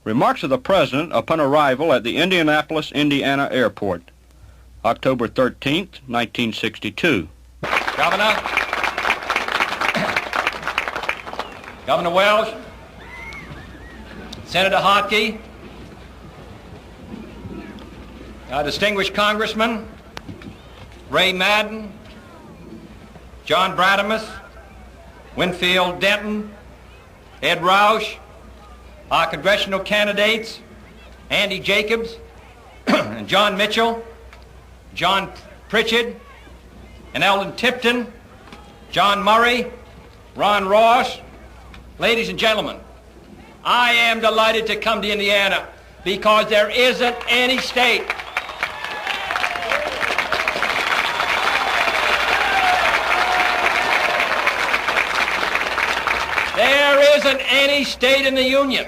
Remarks of the President upon arrival at the Indianapolis, Indiana airport, October 13th, 1962. Governor Welsh, Senator Hotkey, distinguished Congressman Ray Madden, John Bradamus, Winfield Denton, Ed Roush, our congressional candidates, Andy Jacobs, and John Mitchell, John Pritchard, and Eldon Tipton, John Murray, Ron Ross. Ladies and gentlemen, I am delighted to come to Indiana because there isn't any state in the Union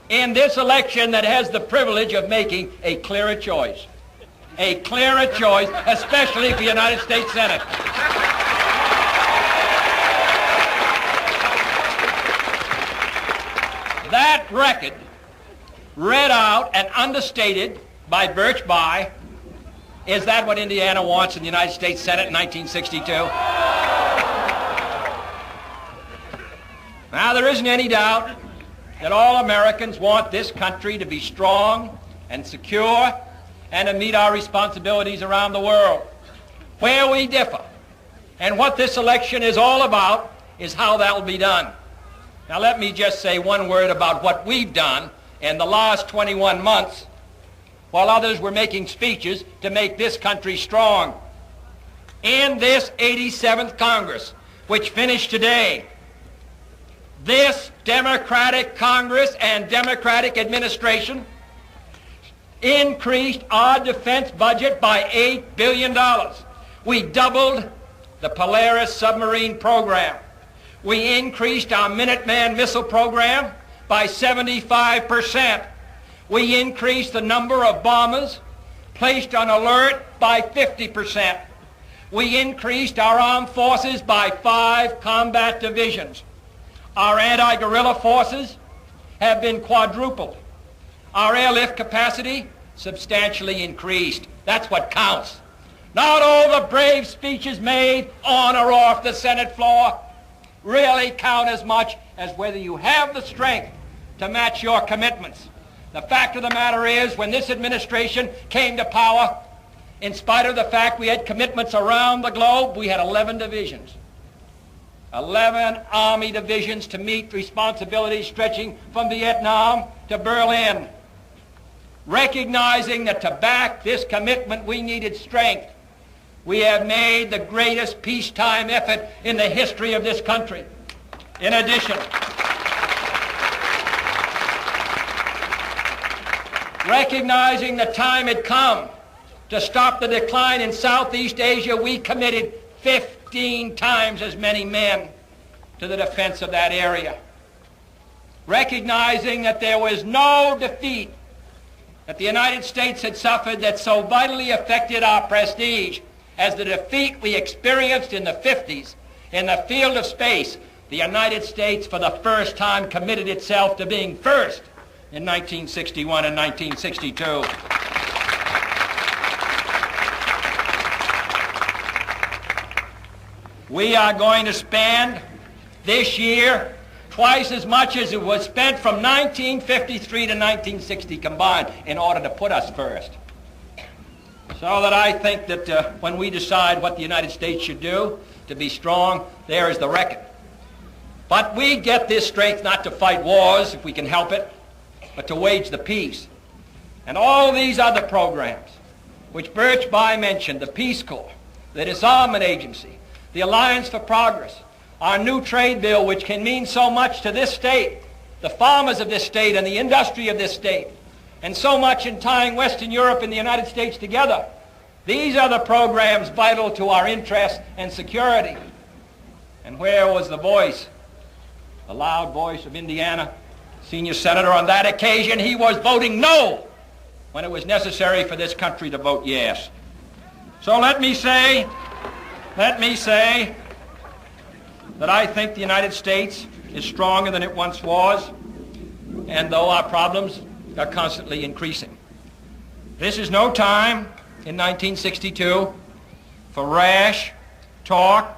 in this election that has the privilege of making a clearer choice. A clearer choice, especially for the United States Senate. That record, read out and understated by Birch Bayh, is that what Indiana wants in the United States Senate in 1962? Now, there isn't any doubt that all Americans want this country to be strong and secure and to meet our responsibilities around the world. Where we differ and what this election is all about is how that will be done. Now, let me just say one word about what we've done in the last 21 months while others were making speeches to make this country strong. In this 87th Congress, which finished today, this Democratic Congress and Democratic administration increased our defense budget by $8 billion. We doubled the Polaris submarine program. We increased our Minuteman missile program by 75%. We increased the number of bombers placed on alert by 50%. We increased our armed forces by 5 combat divisions. Our anti-guerrilla forces have been quadrupled. Our airlift capacity substantially increased. That's what counts. Not all the brave speeches made on or off the Senate floor really count as much as whether you have the strength to match your commitments. The fact of the matter is, when this administration came to power, in spite of the fact we had commitments around the globe, we had 11 divisions. 11 Army divisions to meet responsibilities stretching from Vietnam to Berlin. Recognizing that to back this commitment we needed strength, we have made the greatest peacetime effort in the history of this country. In addition, recognizing the time had come to stop the decline in Southeast Asia, we committed 15 times as many men to the defense of that area. Recognizing that there was no defeat that the United States had suffered that so vitally affected our prestige as the defeat we experienced in the 50s in the field of space, the United States for the first time committed itself to being first in 1961 and 1962. We are going to spend this year twice as much as it was spent from 1953 to 1960 combined in order to put us first. So that I think that when we decide what the United States should do to be strong, there is the record. But we get this strength not to fight wars if we can help it, but to wage the peace. And all these other programs, which Birch Bayh mentioned, the Peace Corps, the Disarmament Agency, the Alliance for Progress, our new trade bill, which can mean so much to this state, the farmers of this state and the industry of this state, and so much in tying Western Europe and the United States together. These are the programs vital to our interests and security. And where was the voice, the loud voice of Indiana senior senator on that occasion? He was voting no when it was necessary for this country to vote yes. So let me say that I think the United States is stronger than it once was. and though our problems are constantly increasing. This is no time in 1962 for rash talk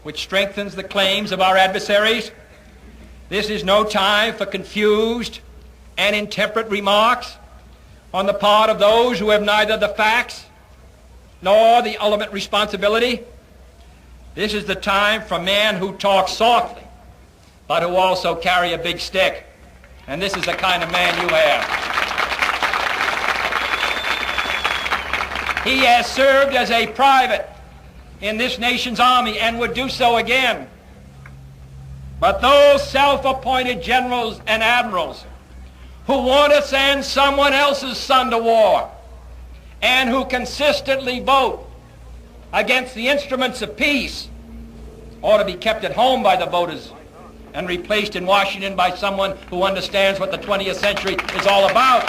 which strengthens the claims of our adversaries. This is no time for confused and intemperate remarks on the part of those who have neither the facts nor the ultimate responsibility. This is the time for men who talk softly, but who also carry a big stick. And this is the kind of man you have. He has served as a private in this nation's army and would do so again. But those self-appointed generals and admirals who want to send someone else's son to war and who consistently vote against the instruments of peace ought to be kept at home by the voters and replaced in Washington by someone who understands what the 20th century is all about.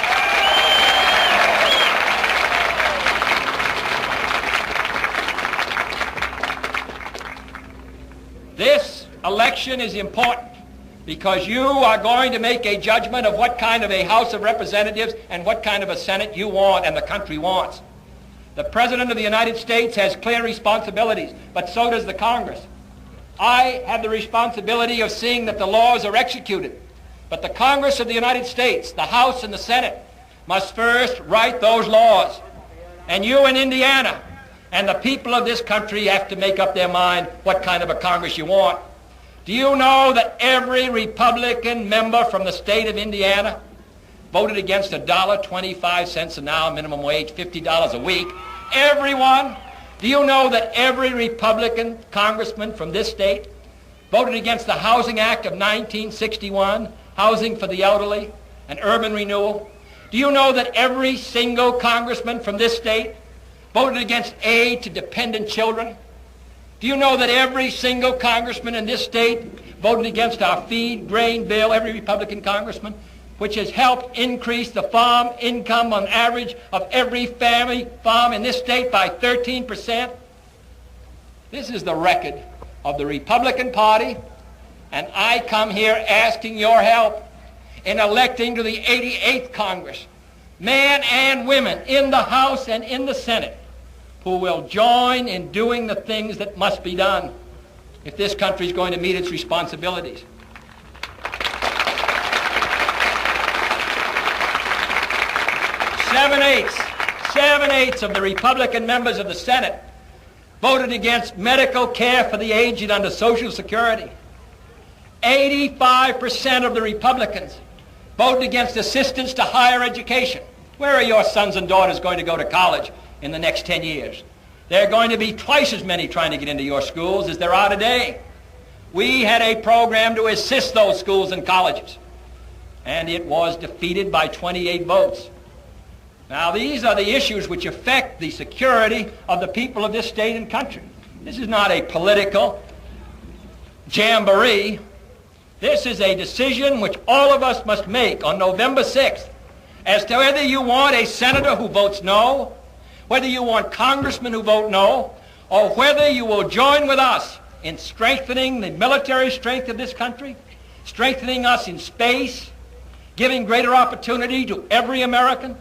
This election is important because you are going to make a judgment of what kind of a House of Representatives and what kind of a Senate you want and the country wants. The President of the United States has clear responsibilities, but so does the Congress. I have the responsibility of seeing that the laws are executed, but the Congress of the United States, the House and the Senate, must first write those laws. And you in Indiana and the people of this country have to make up their mind what kind of a Congress you want. Do you know that every Republican member from the state of Indiana voted against $1.25 an hour minimum wage, $50 a week? Everyone. Do you know that every Republican congressman from this state voted against the Housing Act of 1961, housing for the elderly and urban renewal? Do you know that every single congressman from this state voted against aid to dependent children? Do you know that every single congressman in this state voted against our feed grain bill, every Republican congressman, which has helped increase the farm income on average of every family farm in this state by 13%? This is the record of the Republican Party, and I come here asking your help in electing to the 88th Congress men and women in the House and in the Senate who will join in doing the things that must be done if this country is going to meet its responsibilities. Seven-eighths of the Republican members of the Senate voted against medical care for the aged under Social Security. 85% of the Republicans voted against assistance to higher education. Where are your sons and daughters going to go to college in the next 10 years? There are going to be twice as many trying to get into your schools as there are today. We had a program to assist those schools and colleges, and it was defeated by 28 votes. Now, these are the issues which affect the security of the people of this state and country. This is not a political jamboree. This is a decision which all of us must make on November 6th as to whether you want a senator who votes no, whether you want congressmen who vote no, or whether you will join with us in strengthening the military strength of this country, strengthening us in space, giving greater opportunity to every American,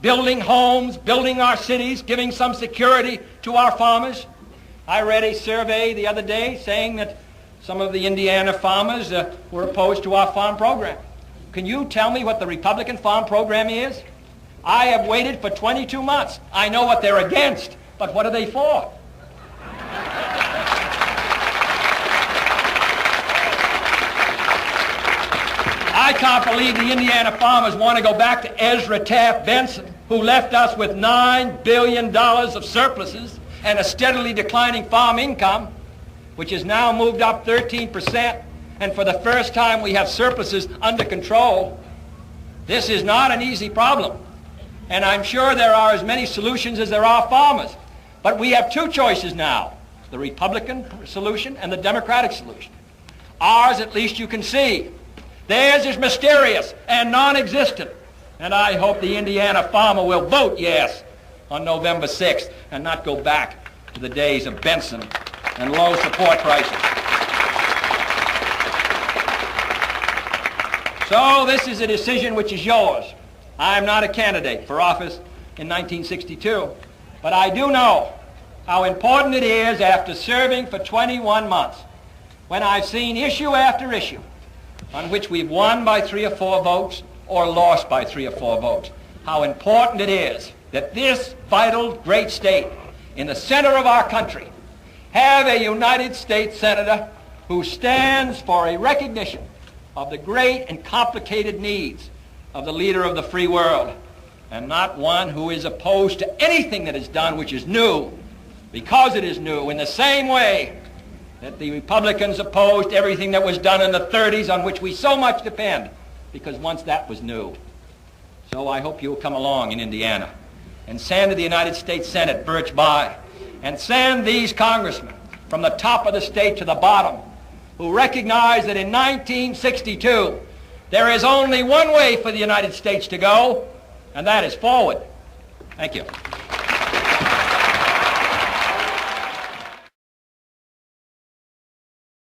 building homes, building our cities, giving some security to our farmers. I read a survey the other day saying that some of the Indiana farmers were opposed to our farm program. Can you tell me what the Republican farm program is? I have waited for 22 months. I know what they're against, but what are they for? I can't believe the Indiana farmers want to go back to Ezra Taft Benson, who left us with $9 billion of surpluses and a steadily declining farm income, which has now moved up 13%, and for the first time we have surpluses under control. This is not an easy problem, and I'm sure there are as many solutions as there are farmers. But we have two choices now, the Republican solution and the Democratic solution. Ours, at least you can see. Theirs is mysterious and non-existent. And I hope the Indiana farmer will vote yes on November 6th and not go back to the days of Benson and low support prices. So this is a decision which is yours. I am not a candidate for office in 1962, but I do know how important it is after serving for 21 months, when I've seen issue after issue on which we've won by 3 or 4 votes or lost by 3 or 4 votes, how important it is that this vital great state in the center of our country have a United States Senator who stands for a recognition of the great and complicated needs of the leader of the free world, and not one who is opposed to anything that is done which is new, because it is new, in the same way that the Republicans opposed everything that was done in the 30s on which we so much depend, because once that was new. So I hope you'll come along in Indiana and send to the United States Senate Birch Bayh, and send these congressmen from the top of the state to the bottom who recognize that in 1962 there is only one way for the United States to go, and that is forward. Thank you.